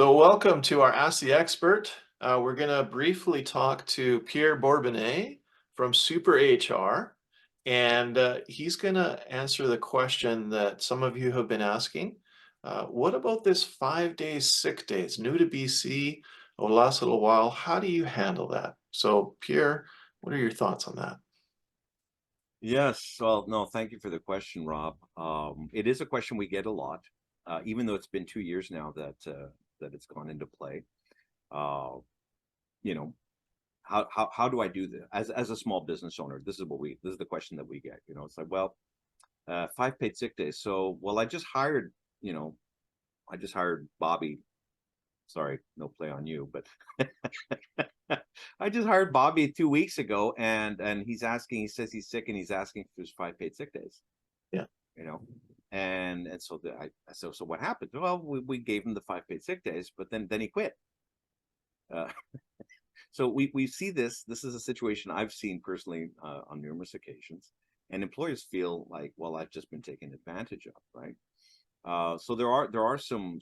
So welcome to our Ask the Expert. We're going to briefly talk to Pierre Bourbonnais from SuperHR, and he's going to answer the question that some of you have been asking. What about this 5 days sick days? New to BC over the last little while. How do you handle that? So Pierre, what are your thoughts on that? Yes, well, no, thank you for the question, Rob. It is a question we get a lot, even though it's been 2 years now that it's gone into play. Uh, you know, how do I do this as a small business owner? This is the question that we get. It's like, well, 5 paid sick days. So, well, you know, I just hired Bobby. Sorry, no play on you, but I just hired Bobby 2 weeks ago, and he's asking. He says he's sick, and he's asking for his 5 paid sick days. Yeah. you know and so so what happened? Well, we gave him the 5 paid sick days, but then he quit. uh, so we see this is a situation I've seen personally, on numerous occasions, and employers feel like, well, I've just been taken advantage of, right? So there are some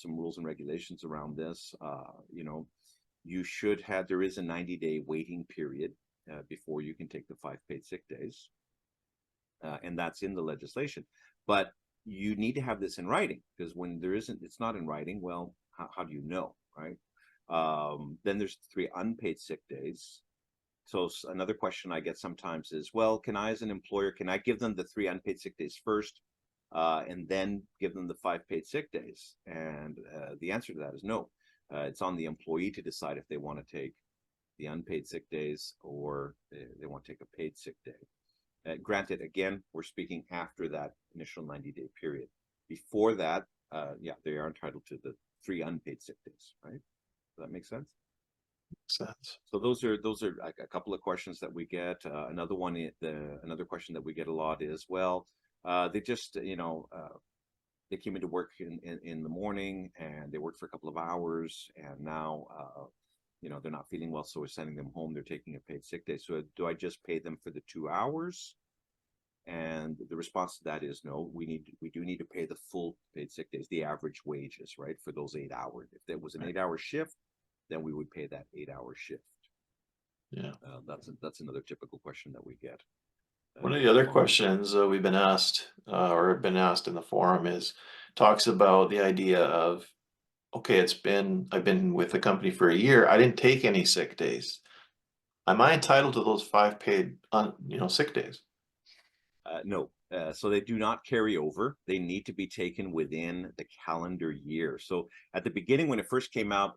rules and regulations around this. There is a 90-day waiting period before you can take the 5 paid sick days, and that's in the legislation. But you need to have this in writing, because when it's not in writing, well, how do you know, right? Then there's 3 unpaid sick days. So another question I get sometimes is, well, as an employer, can I give them the 3 unpaid sick days first, and then give them the 5 paid sick days? And the answer to that is no. It's on the employee to decide if they want to take the unpaid sick days, or they want to take a paid sick day. Granted, again, we're speaking after that initial 90-day period. Before that, yeah, they are entitled to the 3 unpaid sick days, right? Does that make sense? Makes sense. So those are like a couple of questions that we get. Another question that we get a lot is, well, they just they came into work in the morning, and they worked for a couple of hours, and now they're not feeling well, so we're sending them home. They're taking a paid sick day. So do I just pay them for the 2 hours? And the response to that is no. We do need to pay the full paid sick days, the average wages, right, for those 8 hours. If there was an Right. 8-hour shift, then we would pay that 8-hour shift. Yeah. That's another typical question that we get. One of the other questions we've been asked, or have been asked in the forum, talks about the idea of, okay, I've been with the company for a year. I didn't take any sick days. Am I entitled to those 5 paid, sick days? No. So they do not carry over. They need to be taken within the calendar year. So at the beginning, when it first came out,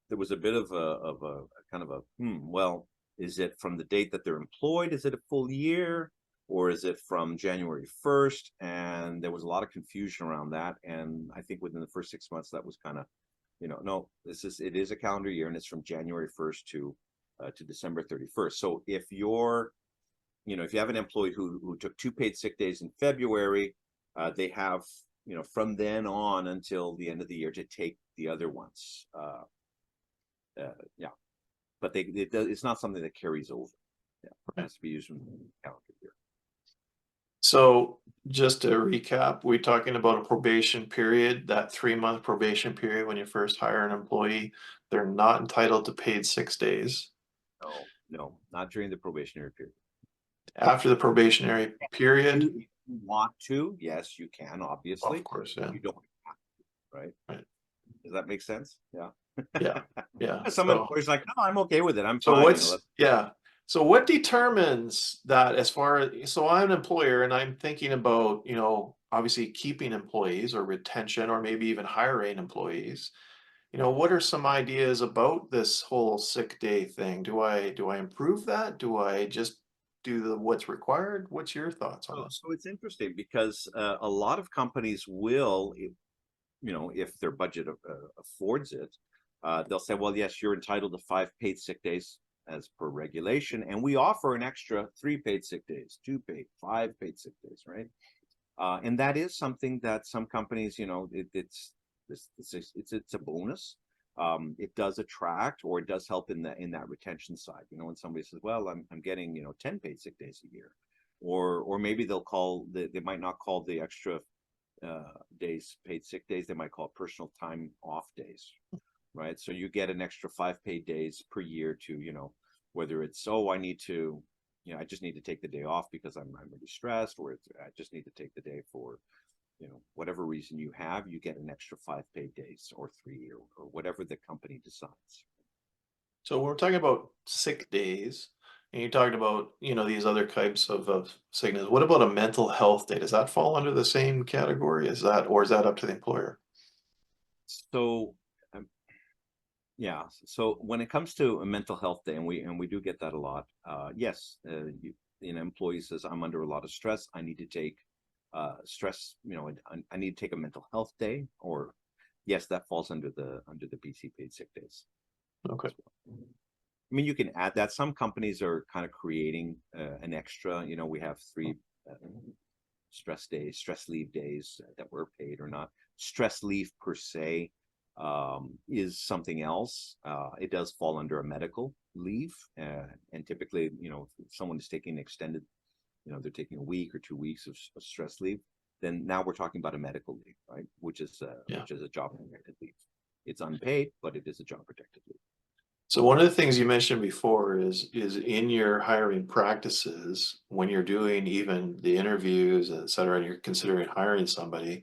there was a bit of a kind of a, well, is it from the date that they're employed? Is it a full year? Or is it from January 1st? And there was a lot of confusion around that. And I think within the first 6 months, that was kind of, no, it is a calendar year, and it's from January 1st to December 31st. So if you have an employee who took 2 paid sick days in February, they have, from then on until the end of the year to take the other ones. Yeah, but it's not something that carries over. Yeah, it has to be used in the calendar year. So just to recap, we're talking about a probation period, that 3-month probation period when you first hire an employee. They're not entitled to paid 6 days. No, no, not during the probationary period. After the probationary period, If you want to, yes, you can, of obviously. course, yeah. You don't have to, right? Right. Does that make sense? Yeah. Yeah, yeah. Some employers are like, no, I'm okay with it. I'm So fine. yeah. So what determines that, so I'm an employer and I'm thinking about, obviously keeping employees or retention or maybe even hiring employees. What are some ideas about this whole sick day thing? Do I improve that? Do I just do what's required? What's your thoughts on that? So it's interesting because a lot of companies will, if their budget affords it, they'll say, well, yes, you're entitled to 5 paid sick days as per regulation, and we offer an extra 3 paid sick days, 2 paid, 5 paid sick days, right? And that is something that some companies, it's a bonus. It does attract, or it does help in that retention side. When somebody says, well, I'm getting 10 paid sick days a year, or maybe they might not call the extra days paid sick days. They might call it personal time off days. right? So you get an extra 5 paid days per year to, whether it's, oh, I need to, I just need to take the day off because I'm really stressed, or I just need to take the day for, whatever reason you have, you get an extra 5 paid days or 3, or whatever the company decides. So when we're talking about sick days, and you talked about, these other types of sickness, what about a mental health day? Does that fall under the same category as that, or is that up to the employer? So, yeah. So when it comes to a mental health day, and we do get that a lot. Yes, employee says, I'm under a lot of stress. I need to take stress. I need to take a mental health day. Or yes, that falls under the BC paid sick days. Okay. I mean, you can add that. Some companies are kind of creating an extra. We have 3 stress days, stress leave days that were paid or not. Stress leave per se is something else. It does fall under a medical leave, and typically, if someone is taking extended, they're taking a week or 2 weeks of stress leave, then now we're talking about a medical leave, right? Which is a job protected leave. It's unpaid, but it is a job protected leave. So one of the things you mentioned before is in your hiring practices, when you're doing even the interviews, et cetera, and you're considering hiring somebody,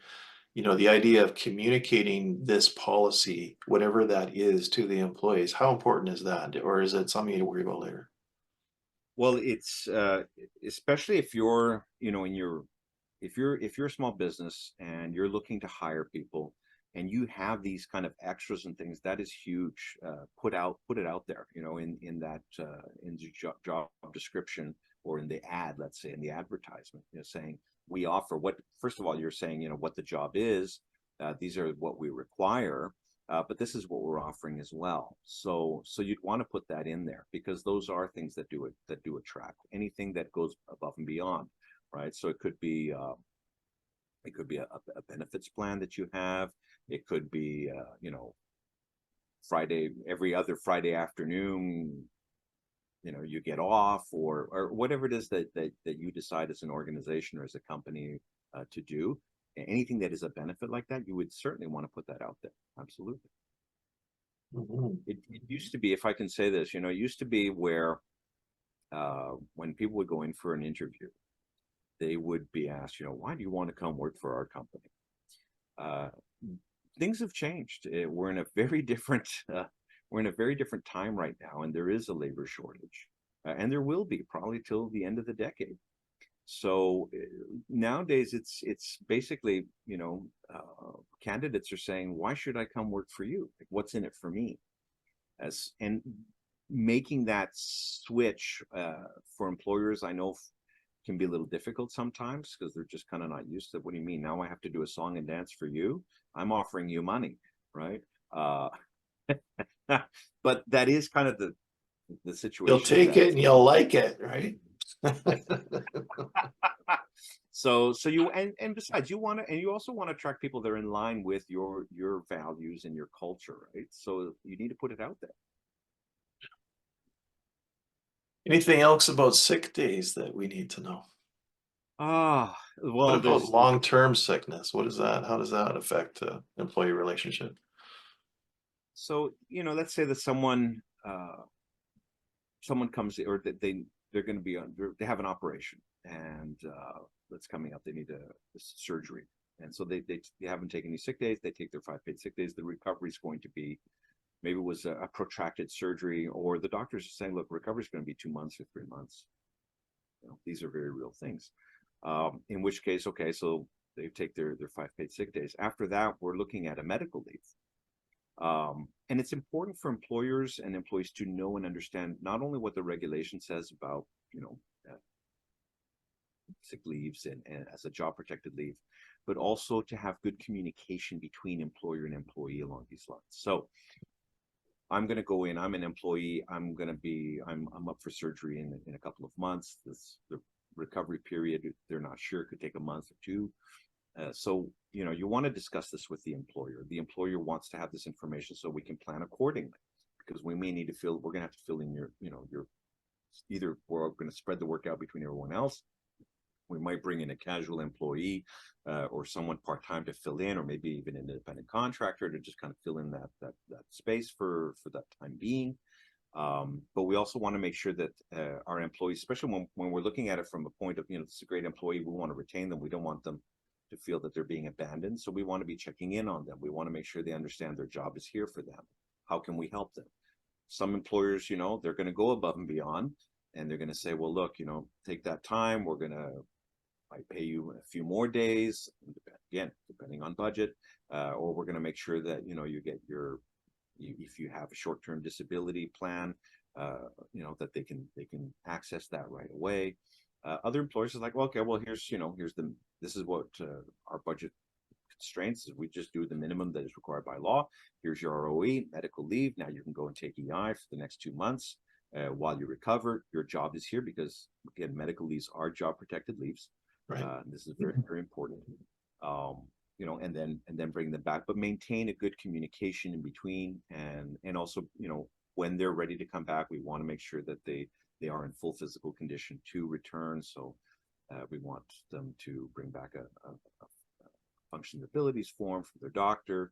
the idea of communicating this policy, whatever that is, to the employees, how important is that? Or is it something you worry about later? Well, it's especially if you're, if you're a small business and you're looking to hire people, and you have these kind of extras and things, that is huge. Put it out there, in that in the job description, or in the ad, let's say in the advertisement, saying we offer what. First of all, you're saying, what the job is. These are what we require. But this is what we're offering as well. So you'd want to put that in there, because those are things that do attract anything that goes above and beyond, right? So it could be a benefits plan that you have. It could be every other Friday afternoon, you get off, or whatever it is that you decide as an organization or as a company to do. Anything that is a benefit like that, you would certainly want to put that out there. Absolutely. Mhm. It used to be, if I can say this, it used to be where when people would go in for an interview, they would be asked, why do you want to come work for our company? Things have changed. We're in a very different time right now, and there is a labor shortage, and there will be probably till the end of the decade. So nowadays, it's basically, candidates are saying, why should I come work for you? Like, what's in it for me? And making that switch for employers, I know can be a little difficult sometimes, because they're just kind of not used to it. What do you mean? Now I have to do a song and dance for you? I'm offering you money, right? But that is kind of the situation. You'll take it and you'll like it, right? So you, and besides, you also want to attract people that are in line with your values and your culture, right? So you need to put it out there. Anything else about sick days that we need to know? Well, What about long-term sickness? What is that? How does that affect the employee relationship? So, let's say that someone comes, or that they're going to be they have an operation, and that's coming up. They need a surgery, and so they haven't taken any sick days. They take their 5 paid sick days. The recovery is going to be, maybe it was a protracted surgery, or the doctors are saying, look, recovery is going to be 2 months or 3 months. These are very real things. In which case, okay, so they take their 5 paid sick days. After that, we're looking at a medical leave. And it's important for employers and employees to know and understand not only what the regulation says about, sick leaves and as a job protected leave, but also to have good communication between employer and employee along these lines. So I'm going to go in, I'm an employee, I'm up for surgery in a couple of months. The recovery period, they're not sure, it could take a month or 2. So, you want to discuss this with the employer. The employer wants to have this information so we can plan accordingly, because we may need to we're going to have to fill in your either we're going to spread the work out between everyone else, We might bring in a casual employee or someone part-time to fill in, or maybe even an independent contractor to just kind of fill in that space for that time being. But we also want to make sure that our employees, especially when we're looking at it from a point of, this is a great employee, we want to retain them. We don't want them to feel that they're being abandoned. So we want to be checking in on them. We want to make sure they understand their job is here for them. How can we help them? Some employers, they're going to go above and beyond, and they're going to say, well, look, take that time. I pay you a few more days, again, depending on budget, or we're going to make sure that, you get if you have a short-term disability plan, that they can access that right away. Other employers are like, well, okay, well, this is what our budget constraints is. We just do the minimum that is required by law. Here's your ROE, medical leave. Now you can go and take EI for the next 2 months while you recover. Your job is here because, again, medical leaves are job protected leaves. Right. This is very, very important. And then bring them back, but maintain a good communication in between, and also, when they're ready to come back, we want to make sure that they are in full physical condition to return. So we want them to bring back a functional abilities form from their doctor,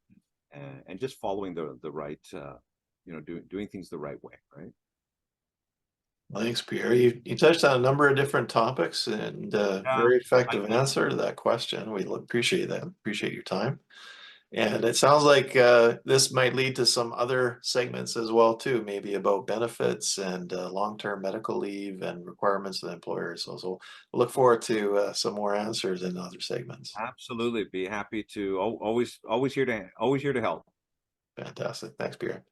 and just following the right, doing things the right way, right? Thanks, Pierre. You touched on a number of different topics, and Yeah, very effective answer to that question. We appreciate that. Appreciate your time. And it sounds like this might lead to some other segments as well, too, maybe about benefits and long-term medical leave and requirements of the employer. So we'll look forward to some more answers in other segments. absolutely. Be happy to always here to help. Fantastic. Thanks, Pierre.